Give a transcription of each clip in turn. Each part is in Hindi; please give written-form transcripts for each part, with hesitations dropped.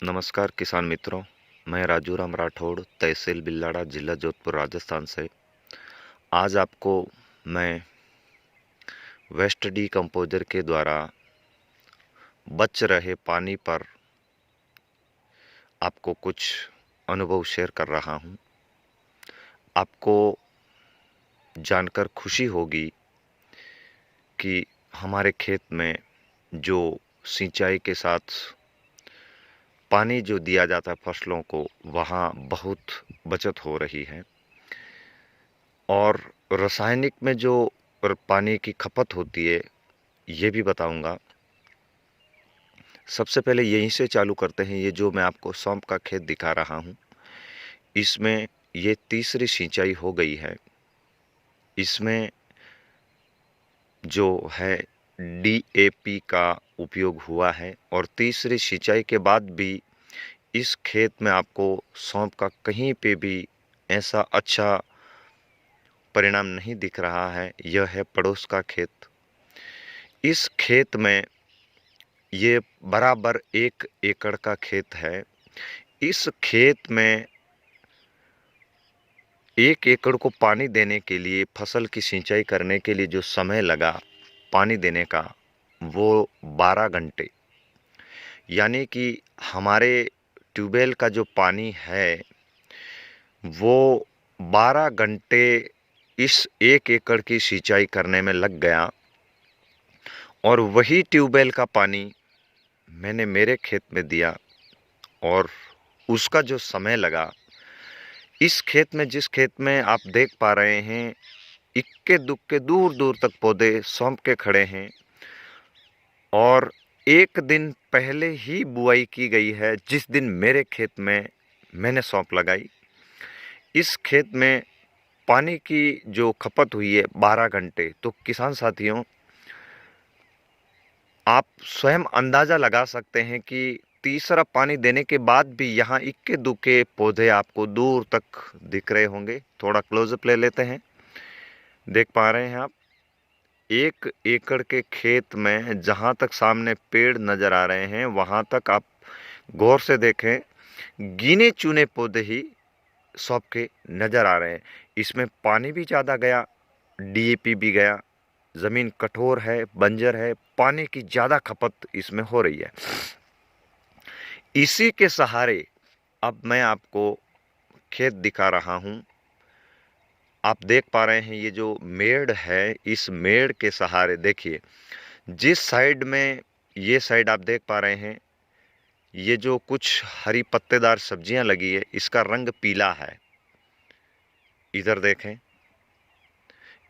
नमस्कार किसान मित्रों। मैं राजू राम राठौड़, तहसील बिल्लाड़ा, जिला जोधपुर, राजस्थान से। आज आपको मैं वेस्ट डीकम्पोजर के द्वारा बच रहे पानी पर आपको कुछ अनुभव शेयर कर रहा हूं। आपको जानकर खुशी होगी कि हमारे खेत में जो सिंचाई के साथ पानी जो दिया जाता है फसलों को, वहाँ बहुत बचत हो रही है। और रासायनिक में जो पानी की खपत होती है, ये भी बताऊंगा। सबसे पहले यहीं से चालू करते हैं। ये जो मैं आपको सौंफ का खेत दिखा रहा हूँ, इसमें ये तीसरी सिंचाई हो गई है। इसमें जो है डीएपी का उपयोग हुआ है और तीसरी सिंचाई के बाद भी इस खेत में आपको सौंफ का कहीं पे भी ऐसा अच्छा परिणाम नहीं दिख रहा है। यह है पड़ोस का खेत। इस खेत में ये बराबर 1 एकड़ का खेत है। इस खेत में 1 एकड़ को पानी देने के लिए, फसल की सिंचाई करने के लिए जो समय लगा पानी देने का, वो 12 घंटे। यानी कि हमारे ट्यूबवेल का जो पानी है वो 12 घंटे इस 1 एकड़ की सिंचाई करने में लग गया। और वही ट्यूबवेल का पानी मैंने मेरे खेत में दिया और उसका जो समय लगा, इस खेत में, जिस खेत में आप देख पा रहे हैं, इक्के दुक्के दूर दूर तक पौधे सौंफ के खड़े हैं और 1 दिन पहले ही बुआई की गई है। जिस दिन मेरे खेत में मैंने सौंफ लगाई, इस खेत में पानी की जो खपत हुई है 12 घंटे। तो किसान साथियों, आप स्वयं अंदाजा लगा सकते हैं कि तीसरा पानी देने के बाद भी यहाँ इक्के दुक्के पौधे आपको दूर तक दिख रहे होंगे। थोड़ा क्लोजअप ले लेते हैं। देख पा रहे हैं आप 1 एकड़ के खेत में जहाँ तक सामने पेड़ नजर आ रहे हैं, वहाँ तक आप गौर से देखें, गिने चुने पौधे ही सौंफ के नजर आ रहे हैं। इसमें पानी भी ज़्यादा गया, डीएपी भी गया। ज़मीन कठोर है, बंजर है, पानी की ज़्यादा खपत इसमें हो रही है। इसी के सहारे अब मैं आपको खेत दिखा रहा हूँ। आप देख पा रहे हैं ये जो मेड़ है, इस मेड़ के सहारे देखिए, जिस साइड में, ये साइड आप देख पा रहे हैं, ये जो कुछ हरी पत्तेदार सब्जियां लगी है, इसका रंग पीला है। इधर देखें,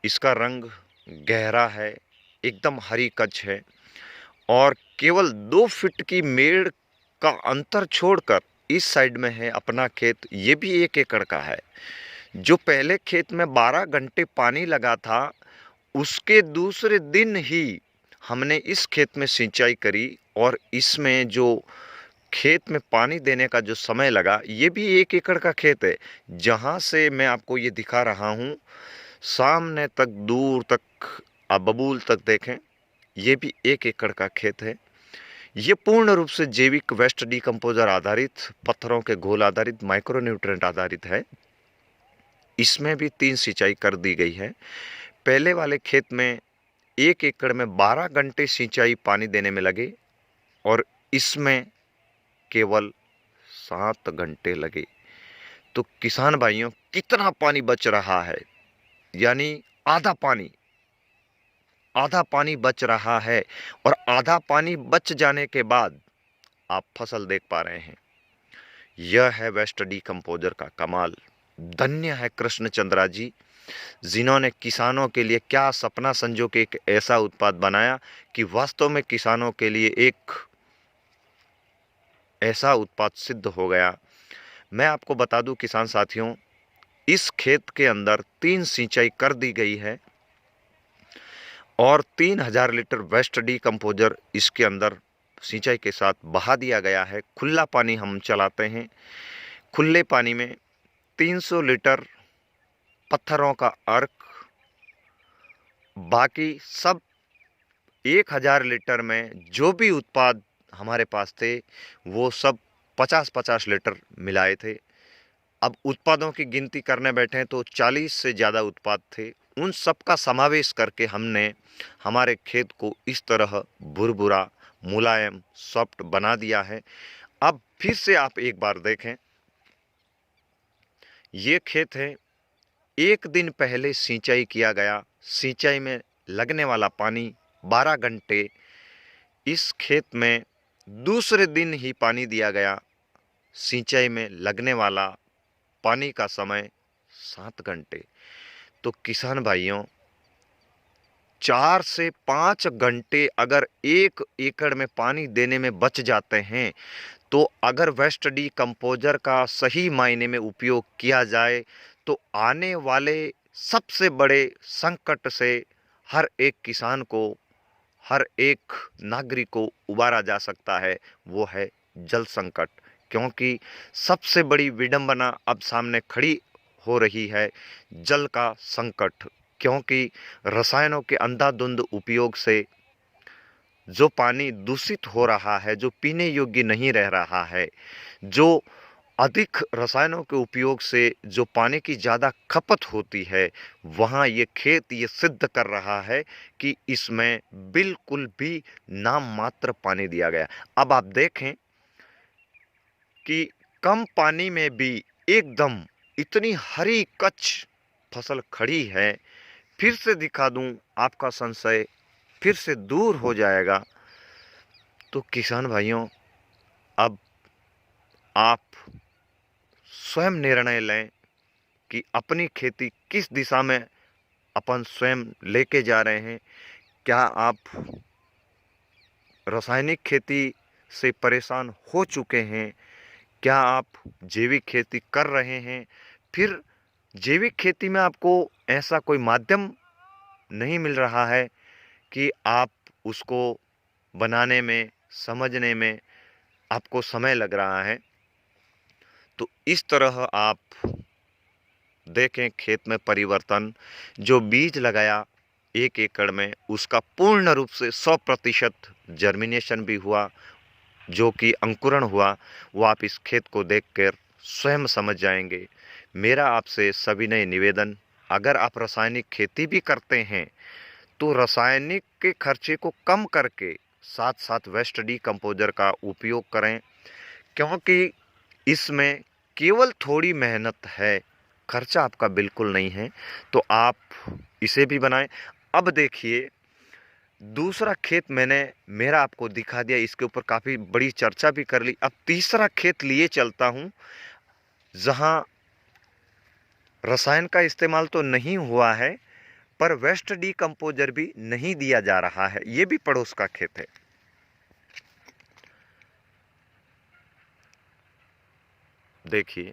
इसका रंग गहरा है, एकदम हरी कच्छ है। और केवल 2 फीट की मेड़ का अंतर छोड़कर इस साइड में है अपना खेत। ये भी 1 एकड़ का है। जो पहले खेत में 12 घंटे पानी लगा था, उसके दूसरे दिन ही हमने इस खेत में सिंचाई करी और इसमें जो खेत में पानी देने का जो समय लगा, ये भी 1 एकड़ का खेत है। जहाँ से मैं आपको ये दिखा रहा हूँ, सामने तक, दूर तक, आप बबूल तक देखें, ये भी 1 एकड़ का खेत है। ये पूर्ण रूप से जैविक वेस्ट डीकम्पोजर आधारित, पत्थरों के घोल आधारित, माइक्रोन्यूट्रेंट आधारित है। इसमें भी 3 सिंचाई कर दी गई है। पहले वाले खेत में 1 एकड़ में 12 घंटे सिंचाई पानी देने में लगे और इसमें केवल 7 घंटे लगे। तो किसान भाइयों, कितना पानी बच रहा है, यानी आधा पानी बच रहा है। और आधा पानी बच जाने के बाद आप फसल देख पा रहे हैं। यह है वेस्ट डीकम्पोजर का कमाल। धन्य है कृष्णचंद्रा जी, जिन्होंने किसानों के लिए क्या सपना संजो के एक ऐसा उत्पाद बनाया कि वास्तव में किसानों के लिए एक ऐसा उत्पाद सिद्ध हो गया। मैं आपको बता दूं किसान साथियों, इस खेत के अंदर 3 सिंचाई कर दी गई है और 3000 लीटर वेस्ट डीकम्पोजर इसके अंदर सिंचाई के साथ बहा दिया गया है। खुला पानी हम चलाते हैं। खुले पानी में 300 लीटर पत्थरों का अर्क, बाकी सब 1000 लीटर में जो भी उत्पाद हमारे पास थे, वो सब 50-50 लीटर मिलाए थे। अब उत्पादों की गिनती करने बैठे तो 40 से ज़्यादा उत्पाद थे। उन सब का समावेश करके हमने हमारे खेत को इस तरह भुरभुरा, मुलायम, सॉफ्ट बना दिया है। अब फिर से आप एक बार देखें, ये खेत है, एक दिन पहले सिंचाई किया गया। सिंचाई में लगने वाला पानी 12 घंटे, इस खेत में दूसरे दिन ही पानी दिया गया। सिंचाई में लगने वाला पानी का समय 7 घंटे। तो किसान भाइयों, 4 से 5 घंटे अगर 1 एकड़ में पानी देने में बच जाते हैं, तो अगर वेस्ट डीकम्पोजर का सही मायने में उपयोग किया जाए तो आने वाले सबसे बड़े संकट से हर एक किसान को, हर एक नागरिक को उबारा जा सकता है। वो है जल संकट। क्योंकि सबसे बड़ी विडंबना अब सामने खड़ी हो रही है, जल का संकट। क्योंकि रसायनों के अंधाधुंध उपयोग से जो पानी दूषित हो रहा है, जो पीने योग्य नहीं रह रहा है, जो अधिक रसायनों के उपयोग से जो पानी की ज़्यादा खपत होती है, वहाँ ये खेत ये सिद्ध कर रहा है कि इसमें बिल्कुल भी नाम मात्र पानी दिया गया। अब आप देखें कि कम पानी में भी एकदम इतनी हरी कच्छ फसल खड़ी है। फिर से दिखा दूं, आपका संशय फिर से दूर हो जाएगा। तो किसान भाइयों, अब आप स्वयं निर्णय लें कि अपनी खेती किस दिशा में अपन स्वयं लेके जा रहे हैं। क्या आप रासायनिक खेती से परेशान हो चुके हैं? क्या आप जैविक खेती कर रहे हैं? फिर जैविक खेती में आपको ऐसा कोई माध्यम नहीं मिल रहा है कि आप उसको बनाने में, समझने में आपको समय लग रहा है, तो इस तरह आप देखें खेत में परिवर्तन। जो बीज लगाया 1 एकड़ में, उसका पूर्ण रूप से 100% जर्मिनेशन भी हुआ, जो कि अंकुरण हुआ, वो आप इस खेत को देखकर स्वयं समझ जाएंगे। मेरा आपसे सविनय निवेदन, अगर आप रासायनिक खेती भी करते हैं तो रासायनिक के खर्चे को कम करके साथ साथ वेस्ट डीकम्पोजर का उपयोग करें। क्योंकि इसमें केवल थोड़ी मेहनत है, खर्चा आपका बिल्कुल नहीं है। तो आप इसे भी बनाएं। अब देखिए, दूसरा खेत मैंने मेरा आपको दिखा दिया, इसके ऊपर काफ़ी बड़ी चर्चा भी कर ली। अब तीसरा खेत लिए चलता हूं, जहां रसायन का इस्तेमाल तो नहीं हुआ है, पर वेस्ट डीकम्पोजर भी नहीं दिया जा रहा है। ये भी पड़ोस का खेत है। देखिए,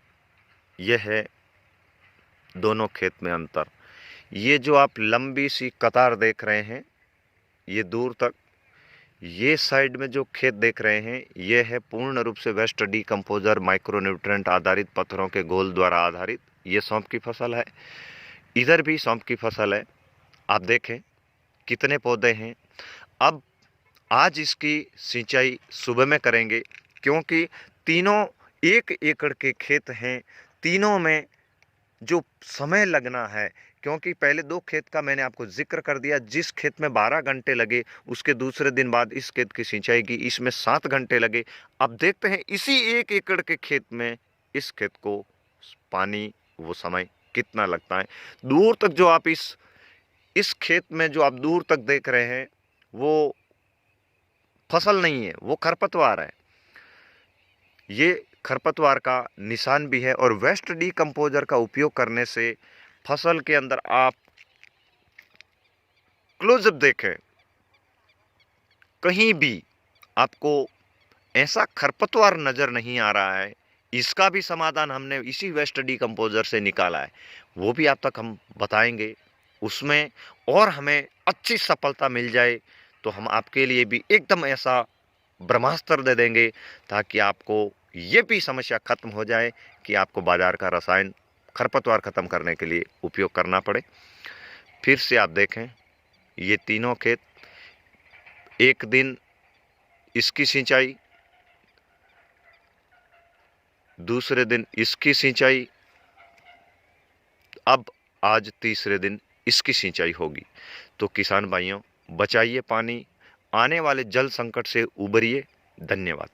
यह है दोनों खेत में अंतर। ये जो आप लंबी सी कतार देख रहे हैं, ये दूर तक, ये साइड में जो खेत देख रहे हैं, ये है पूर्ण रूप से वेस्ट डीकम्पोजर माइक्रोन्यूट्रेंट आधारित पत्थरों के घोल द्वारा आधारित। ये सौंफ की फसल है। इधर भी सौंफ की फसल है। आप देखें कितने पौधे हैं। अब आज इसकी सिंचाई सुबह में करेंगे, क्योंकि तीनों 1 एकड़ के खेत हैं। तीनों में जो समय लगना है, क्योंकि पहले 2 खेत का मैंने आपको जिक्र कर दिया, जिस खेत में 12 घंटे लगे, उसके दूसरे दिन बाद इस खेत की सिंचाई की, इसमें 7 घंटे लगे। अब देखते हैं इसी 1 एकड़ के खेत में इस खेत को पानी, वो समय कितना लगता है। दूर तक जो आप इस खेत में जो आप दूर तक देख रहे हैं, वो फसल नहीं है, वो खरपतवार है। ये खरपतवार का निशान भी है। और वेस्ट डीकम्पोजर का उपयोग करने से फसल के अंदर आप क्लोजअप देखें, कहीं भी आपको ऐसा खरपतवार नजर नहीं आ रहा है। इसका भी समाधान हमने इसी वेस्ट डीकम्पोजर से निकाला है, वो भी आप तक हम बताएंगे। उसमें और हमें अच्छी सफलता मिल जाए तो हम आपके लिए भी एकदम ऐसा ब्रह्मास्त्र दे देंगे, ताकि आपको ये भी समस्या खत्म हो जाए कि आपको बाजार का रसायन खरपतवार खत्म करने के लिए उपयोग करना पड़े। फिर से आप देखें, ये तीनों खेत, एक दिन इसकी सिंचाई, दूसरे दिन इसकी सिंचाई, अब आज तीसरे दिन इसकी सिंचाई होगी। तो किसान भाइयों, बचाइए पानी, आने वाले जल संकट से उबरिए। धन्यवाद।